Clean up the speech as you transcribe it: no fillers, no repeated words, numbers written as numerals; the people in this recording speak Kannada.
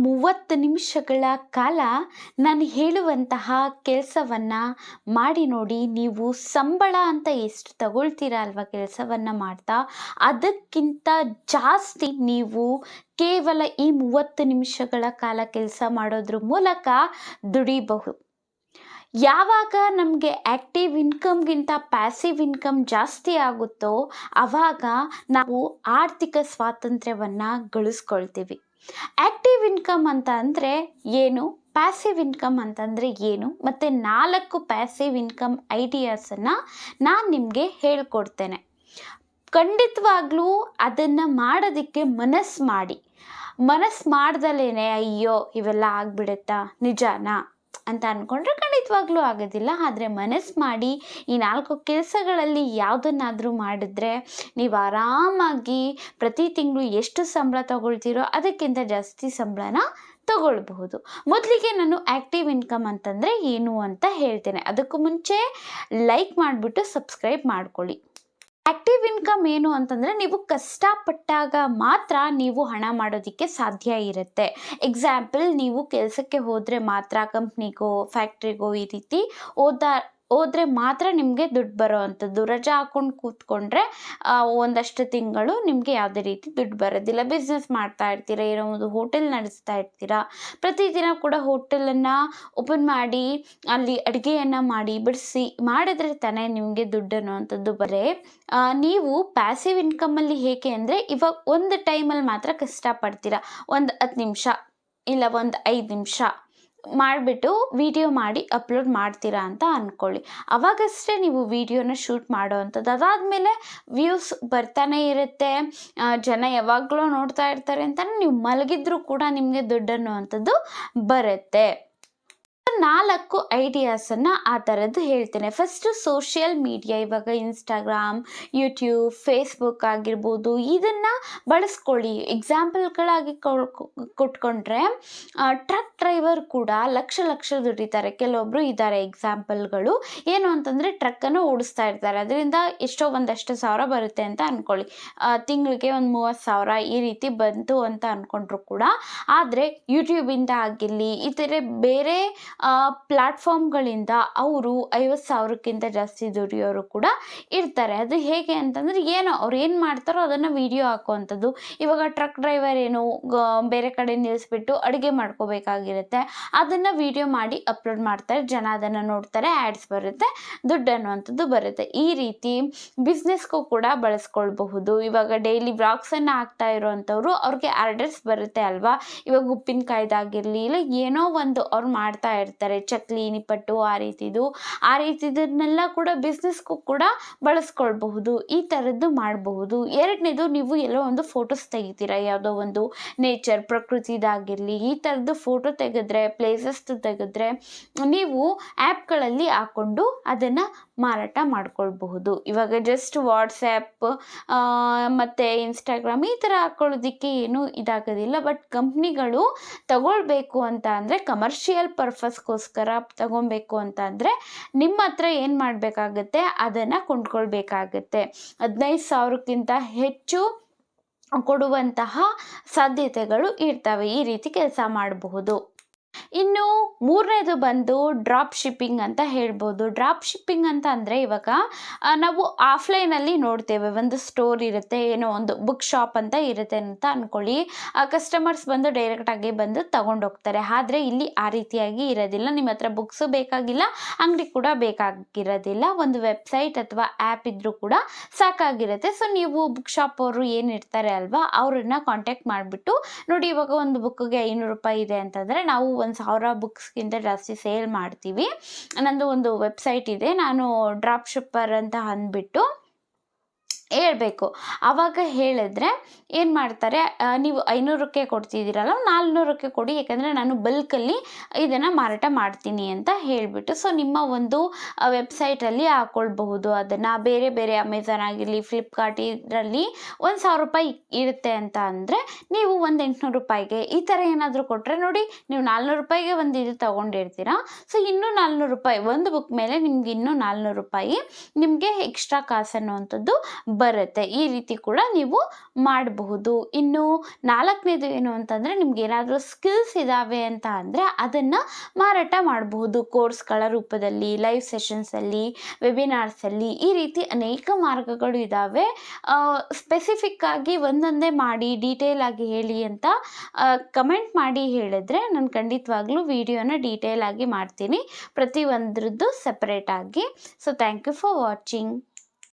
30 ನಿಮಿಷಗಳ ಕಾಲ ನಾನು ಹೇಳುವಂತಹ ಕೆಲಸವನ್ನು ಮಾಡಿ ನೋಡಿ. ನೀವು ಸಂಬಳ ಅಂತ ಎಷ್ಟು ತಗೊಳ್ತೀರಾ ಅಲ್ವಾ ಕೆಲಸವನ್ನು ಮಾಡ್ತಾ, ಅದಕ್ಕಿಂತ ಜಾಸ್ತಿ ನೀವು ಕೇವಲ ಈ 30 ನಿಮಿಷಗಳ ಕಾಲ ಕೆಲಸ ಮಾಡೋದ್ರ ಮೂಲಕ ದುಡಿಬಹುದು. ಯಾವಾಗ ನಮಗೆ ಆ್ಯಕ್ಟಿವ್ ಇನ್ಕಮ್ಗಿಂತ ಪ್ಯಾಸಿವ್ ಇನ್ಕಮ್ ಜಾಸ್ತಿ ಆಗುತ್ತೋ ಆವಾಗ ನಾವು ಆರ್ಥಿಕ ಸ್ವಾತಂತ್ರ್ಯವನ್ನು ಗಳಿಸ್ಕೊಳ್ತೀವಿ. ಆ್ಯಕ್ಟಿವ್ ಇನ್ಕಮ್ ಅಂತ ಅಂದರೆ ಏನು, ಪ್ಯಾಸಿವ್ ಇನ್ಕಮ್ ಅಂತಂದರೆ ಏನು, ಮತ್ತು 4 ಪ್ಯಾಸಿವ್ ಇನ್ಕಮ್ ಐಡಿಯಾಸನ್ನು ನಾನು ನಿಮಗೆ ಹೇಳ್ಕೊಡ್ತೇನೆ. ಖಂಡಿತವಾಗ್ಲೂ ಅದನ್ನು ಮಾಡೋದಕ್ಕೆ ಮನಸ್ಸು ಮಾಡ್ದಲೇ ಅಯ್ಯೋ ಇವೆಲ್ಲ ಆಗಿಬಿಡುತ್ತಾ ನಿಜಾನಾ ಅಂತ ಅಂದ್ಕೊಂಡ್ರೆ ಖಂಡಿತವಾಗ್ಲೂ ಆಗೋದಿಲ್ಲ. ಆದರೆ ಮನಸ್ಸು ಮಾಡಿ ಈ 4 ಕೆಲಸಗಳಲ್ಲಿ ಯಾವುದನ್ನಾದರೂ ಮಾಡಿದ್ರೆ ನೀವು ಆರಾಮಾಗಿ ಪ್ರತಿ ತಿಂಗಳು ಎಷ್ಟು ಸಂಬಳ ತಗೊಳ್ತೀರೋ ಅದಕ್ಕಿಂತ ಜಾಸ್ತಿ ಸಂಬಳನ ತಗೊಳ್ಬಹುದು. ಮೊದಲಿಗೆ ನಾನು ಆ್ಯಕ್ಟಿವ್ ಇನ್ಕಮ್ ಅಂತಂದರೆ ಏನು ಅಂತ ಹೇಳ್ತೇನೆ. ಅದಕ್ಕೂ ಮುಂಚೆ ಲೈಕ್ ಮಾಡಿಬಿಟ್ಟು ಸಬ್ಸ್ಕ್ರೈಬ್ ಮಾಡ್ಕೊಳ್ಳಿ. ಆ್ಯಕ್ಟಿವ್ ಇನ್ಕಮ್ ಏನು ಅಂತಂದರೆ ನೀವು ಕಷ್ಟಪಟ್ಟಾಗ ಮಾತ್ರ ನೀವು ಹಣ ಮಾಡೋದಕ್ಕೆ ಸಾಧ್ಯ ಇರುತ್ತೆ. ಎಕ್ಸಾಂಪಲ್, ನೀವು ಕೆಲಸಕ್ಕೆ ಹೋದರೆ ಮಾತ್ರ ಕಂಪ್ನಿಗೋ ಫ್ಯಾಕ್ಟ್ರಿಗೋ ಈ ರೀತಿ ಹೋದರೆ ಮಾತ್ರ ನಿಮಗೆ ದುಡ್ಡು ಬರೋ ಅಂಥದ್ದು. ರಜಾ ಹಾಕ್ಕೊಂಡು ಕೂತ್ಕೊಂಡ್ರೆ ಒಂದಷ್ಟು ತಿಂಗಳು ನಿಮಗೆ ಯಾವುದೇ ರೀತಿ ದುಡ್ಡು ಬರೋದಿಲ್ಲ. ಬಿಸ್ನೆಸ್ ಮಾಡ್ತಾ ಇರ್ತೀರ, ಏನೋ ಒಂದು ಹೋಟೆಲ್ ನಡೆಸ್ತಾ ಇರ್ತೀರ, ಪ್ರತಿದಿನ ಕೂಡ ಹೋಟೆಲನ್ನು ಓಪನ್ ಮಾಡಿ ಅಲ್ಲಿ ಅಡುಗೆಯನ್ನು ಮಾಡಿ ಬಡಿಸಿ ಮಾಡಿದ್ರೆ ತಾನೇ ನಿಮಗೆ ದುಡ್ಡು ಅನ್ನೋವಂಥದ್ದು ಬರೇ. ನೀವು ಪ್ಯಾಸಿವ್ ಇನ್ಕಮಲ್ಲಿ ಹೇಗೆ ಅಂದರೆ ಇವಾಗ ಒಂದು ಟೈಮಲ್ಲಿ ಮಾತ್ರ ಕಷ್ಟಪಡ್ತೀರ, ಒಂದು 10 ನಿಮಿಷ ಇಲ್ಲ ಒಂದು 5 ನಿಮಿಷ ಮಾಡಿಬಿಟ್ಟು ವಿಡಿಯೋ ಮಾಡಿ ಅಪ್ಲೋಡ್ ಮಾಡ್ತೀರಾ ಅಂತ ಅಂದ್ಕೊಳ್ಳಿ. ಅವಾಗಷ್ಟೇ ನೀವು ವಿಡಿಯೋನ ಶೂಟ್ ಮಾಡೋ ಅಂಥದ್ದು. ಅದಾದಮೇಲೆ ವ್ಯೂಸ್ ಬರ್ತಾನೆ ಇರುತ್ತೆ, ಜನ ಯಾವಾಗಲೂ ನೋಡ್ತಾ ಇರ್ತಾರೆ ಅಂತ ನೀವು ಮಲಗಿದ್ರೂ ಕೂಡ ನಿಮಗೆ ದುಡ್ಡು ಅನ್ನುವಂಥದ್ದು ಬರುತ್ತೆ. 4 ಐಡಿಯಾಸನ್ನು ಆ ಥರದ್ದು ಹೇಳ್ತೇನೆ. ಫಸ್ಟು ಸೋಷಿಯಲ್ ಮೀಡಿಯಾ, ಇವಾಗ ಇನ್ಸ್ಟಾಗ್ರಾಮ್, ಯೂಟ್ಯೂಬ್, ಫೇಸ್ಬುಕ್ ಆಗಿರ್ಬೋದು, ಇದನ್ನು ಬಳಸ್ಕೊಳ್ಳಿ. ಎಕ್ಸಾಂಪಲ್ಗಳಾಗಿ ಕೊಟ್ಕೊಂಡ್ರೆ ಟ್ರಕ್ ಡ್ರೈವರ್ ಕೂಡ ಲಕ್ಷ ದುಡಿತಾರೆ. ಕೆಲವೊಬ್ಬರು ಇದ್ದಾರೆ ಎಕ್ಸಾಂಪಲ್ಗಳು. ಏನು ಅಂತಂದರೆ ಟ್ರಕ್ಕನ್ನು ಓಡಿಸ್ತಾ ಇರ್ತಾರೆ, ಅದರಿಂದ ಒಂದಷ್ಟು ಸಾವಿರ ಬರುತ್ತೆ ಅಂತ ಅಂದ್ಕೊಳ್ಳಿ. ತಿಂಗಳಿಗೆ ಒಂದು 30,000 ಈ ರೀತಿ ಬಂತು ಅಂತ ಅಂದ್ಕೊಂಡ್ರು ಕೂಡ. ಆದರೆ ಯೂಟ್ಯೂಬಿಂದ ಆಗಿರಲಿ ಇತರೆ ಬೇರೆ ಪ್ಲ್ಯಾಟ್ಫಾರ್ಮ್ಗಳಿಂದ ಅವರು 50,000ಕ್ಕಿಂತ ಜಾಸ್ತಿ ದುಡಿಯೋರು ಕೂಡ ಇರ್ತಾರೆ. ಅದು ಹೇಗೆ ಅಂತಂದರೆ ಅವ್ರು ಏನು ಮಾಡ್ತಾರೋ ಅದನ್ನು ವಿಡಿಯೋ ಹಾಕುವಂಥದ್ದು. ಇವಾಗ ಟ್ರಕ್ ಡ್ರೈವರ್ ಬೇರೆ ಕಡೆ ನಿಲ್ಲಿಸ್ಬಿಟ್ಟು ಅಡುಗೆ ಮಾಡ್ಕೋಬೇಕಾಗಿರುತ್ತೆ, ಅದನ್ನು ವಿಡಿಯೋ ಮಾಡಿ ಅಪ್ಲೋಡ್ ಮಾಡ್ತಾರೆ, ಜನ ಅದನ್ನು ನೋಡ್ತಾರೆ, ಆ್ಯಡ್ಸ್ ಬರುತ್ತೆ, ದುಡ್ಡು ಅನ್ನುವಂಥದ್ದು ಬರುತ್ತೆ. ಈ ರೀತಿ ಬಿಸ್ನೆಸ್ಗೂ ಕೂಡ ಬಳಸ್ಕೊಳ್ಬಹುದು. ಇವಾಗ ಡೈಲಿ ವ್ಲಾಗ್ಸನ್ನು ಹಾಕ್ತಾ ಇರೋವಂಥವ್ರು ಅವ್ರಿಗೆ ಆರ್ಡರ್ಸ್ ಬರುತ್ತೆ ಅಲ್ವಾ. ಇವಾಗ ಉಪ್ಪಿನಕಾಯ್ದಾಗಿರಲಿ ಇಲ್ಲ ಏನೋ ಒಂದು ಅವ್ರು ಮಾಡ್ತಾ ಇರ್ತಾರೆ, ಚಕ್ಲಿ, ನಿಪ್ಪಟ್ಟು, ಆ ರೀತಿದನ್ನೆಲ್ಲ ಕೂಡ ಬಿಸ್ನೆಸ್ಗೂ ಕೂಡ ಬಳಸ್ಕೊಳ್ಬಹುದು. ಈ ಥರದ್ದು ಮಾಡಬಹುದು. ಎರಡನೇದು, ನೀವು ಎಲ್ಲೋ ಒಂದು ಫೋಟೋಸ್ ತೆಗಿತೀರಾ, ಯಾವುದೋ ಒಂದು ನೇಚರ್, ಪ್ರಕೃತಿದಾಗಿರಲಿ, ಈ ಥರದ್ದು ಫೋಟೋ ತೆಗೆದ್ರೆ, ಪ್ಲೇಸಸ್ ತೆಗೆದ್ರೆ ನೀವು ಆ್ಯಪ್ಗಳಲ್ಲಿ ಹಾಕ್ಕೊಂಡು ಅದನ್ನು ಮಾರಾಟ ಮಾಡ್ಕೊಳ್ಬಹುದು. ಇವಾಗ ಜಸ್ಟ್ ವಾಟ್ಸ್ಯಾಪ್ ಮತ್ತು ಇನ್ಸ್ಟಾಗ್ರಾಮ್ ಈ ಥರ ಹಾಕ್ಕೊಳ್ಳೋದಕ್ಕೆ ಏನೂ ಇದಾಗೋದಿಲ್ಲ. ಬಟ್ ಕಂಪ್ನಿಗಳು ತಗೊಳ್ಬೇಕು ಅಂತ ಅಂದರೆ ಕಮರ್ಷಿಯಲ್ ಪರ್ಪಸ್ಗೋಸ್ಕರ ತಗೊಬೇಕು ಅಂತ ಅಂದರೆ ನಿಮ್ಮ ಹತ್ರ ಏನು ಮಾಡಬೇಕಾಗತ್ತೆ, ಅದನ್ನು ಕೊಂಡ್ಕೊಳ್ಬೇಕಾಗತ್ತೆ. 15,000ಕ್ಕಿಂತ ಹೆಚ್ಚು ಕೊಡುವಂತಹ ಸಾಧ್ಯತೆಗಳು ಇರ್ತವೆ. ಈ ರೀತಿ ಕೆಲಸ ಮಾಡಬಹುದು. ಇನ್ನು ಮೂರನೇದು ಬಂದು ಡ್ರಾಪ್ ಶಿಪ್ಪಿಂಗ್ ಅಂತ ಹೇಳ್ಬೋದು. ಡ್ರಾಪ್ ಶಿಪ್ಪಿಂಗ್ ಅಂತ ಅಂದರೆ ಇವಾಗ ನಾವು ಆಫ್ಲೈನಲ್ಲಿ ನೋಡ್ತೇವೆ, ಒಂದು ಸ್ಟೋರ್ ಇರುತ್ತೆ, ಏನೋ ಒಂದು ಬುಕ್ ಶಾಪ್ ಅಂತ ಇರುತ್ತೆ ಅಂತ ಅಂದ್ಕೊಳ್ಳಿ. ಕಸ್ಟಮರ್ಸ್ ಬಂದು ಡೈರೆಕ್ಟಾಗಿ ಬಂದು ತಗೊಂಡೋಗ್ತಾರೆ. ಆದರೆ ಇಲ್ಲಿ ಆ ರೀತಿಯಾಗಿ ಇರೋದಿಲ್ಲ. ನಿಮ್ಮ ಹತ್ರ ಬುಕ್ಸು ಬೇಕಾಗಿಲ್ಲ, ಅಂಗಡಿ ಕೂಡ ಬೇಕಾಗಿರೋದಿಲ್ಲ, ಒಂದು ವೆಬ್ಸೈಟ್ ಅಥವಾ ಆ್ಯಪ್ ಇದ್ದರೂ ಕೂಡ ಸಾಕಾಗಿರುತ್ತೆ. ಸೊ ನೀವು ಬುಕ್ ಶಾಪ್ ಅವರು ಏನಿರ್ತಾರೆ ಅಲ್ವಾ, ಅವ್ರನ್ನ ಕಾಂಟ್ಯಾಕ್ಟ್ ಮಾಡಿಬಿಟ್ಟು ನೋಡಿ, ಇವಾಗ ಒಂದು ಬುಕ್ಗೆ 500 ರೂಪಾಯಿ ಇದೆ ಅಂತಂದರೆ ನಾವು 1,000 ಬುಕ್ಸ್ಗಿಂತ ಜಾಸ್ತಿ ಸೇಲ್ ಮಾಡ್ತೀವಿ. ನಂದು ಒಂದು ವೆಬ್ಸೈಟ್ ಇದೆ, ನಾನು ಡ್ರಾಪ್ ಶಿಪ್ಪರ್ ಅಂತ ಅಂದ್ಬಿಟ್ಟು ಹೇಳ್ಬೇಕು. ಆವಾಗ ಹೇಳಿದ್ರೆ ಏನು ಮಾಡ್ತಾರೆ, ನೀವು 500ಕ್ಕೆ ಕೊಡ್ತಿದ್ದೀರಲ್ಲ 400ಕ್ಕೆ ಕೊಡಿ, ಯಾಕಂದರೆ ನಾನು ಬಲ್ಕಲ್ಲಿ ಇದನ್ನು ಮಾರಾಟ ಮಾಡ್ತೀನಿ ಅಂತ ಹೇಳಿಬಿಟ್ಟು. ಸೊ ನಿಮ್ಮ ಒಂದು ವೆಬ್ಸೈಟಲ್ಲಿ ಹಾಕ್ಕೊಳ್ಬಹುದು. ಅದನ್ನು ಬೇರೆ ಬೇರೆ ಅಮೆಝಾನ್ ಆಗಿರಲಿ, ಫ್ಲಿಪ್ಕಾರ್ಟ್, ಇದರಲ್ಲಿ 1,000 ರೂಪಾಯಿ ಇರುತ್ತೆ ಅಂತ ಅಂದರೆ ನೀವು ಒಂದು 800 ರೂಪಾಯಿಗೆ ಈ ಥರ ಏನಾದರೂ ಕೊಟ್ಟರೆ ನೋಡಿ, ನೀವು 400 ರೂಪಾಯಿಗೆ ಒಂದು ಇದು ತೊಗೊಂಡಿರ್ತೀರ. ಸೊ ಇನ್ನೂ 400 ರೂಪಾಯಿ ಒಂದು ಬುಕ್ ಮೇಲೆ ನಿಮ್ಗೆ ಇನ್ನೂ 400 ರೂಪಾಯಿ ನಿಮಗೆ ಎಕ್ಸ್ಟ್ರಾ ಕಾಸು ಅನ್ನುವಂಥದ್ದು ಬರುತ್ತೆ. ಈ ರೀತಿ ಕೂಡ ನೀವು ಮಾಡಬಹುದು. ಇನ್ನು 4ನೇದು ಏನು ಅಂತಂದರೆ, ನಿಮ್ಗೇನಾದರೂ ಸ್ಕಿಲ್ಸ್ ಇದ್ದಾವೆ ಅಂತ ಅಂದರೆ ಅದನ್ನು ಮಾರಾಟ ಮಾಡಬಹುದು. ಕೋರ್ಸ್ಗಳ ರೂಪದಲ್ಲಿ, ಲೈವ್ ಸೆಷನ್ಸಲ್ಲಿ, ವೆಬಿನಾರ್ಸಲ್ಲಿ, ಈ ರೀತಿ ಅನೇಕ ಮಾರ್ಗಗಳು ಇದ್ದಾವೆ. ಸ್ಪೆಸಿಫಿಕ್ ಆಗಿ ಒಂದೊಂದೇ ಮಾಡಿ ಡೀಟೇಲ್ ಆಗಿ ಹೇಳಿ ಅಂತ ಕಮೆಂಟ್ ಮಾಡಿ ಹೇಳಿದ್ರೆ ನಾನು ಖಂಡಿತವಾಗ್ಲೂ ವಿಡಿಯೋನ ಡೀಟೇಲ್ ಆಗಿ ಮಾಡ್ತೀನಿ, ಪ್ರತಿಯೊಂದ್ರದ್ದು ಸೆಪರೇಟ್ ಆಗಿ. So thank you for watching.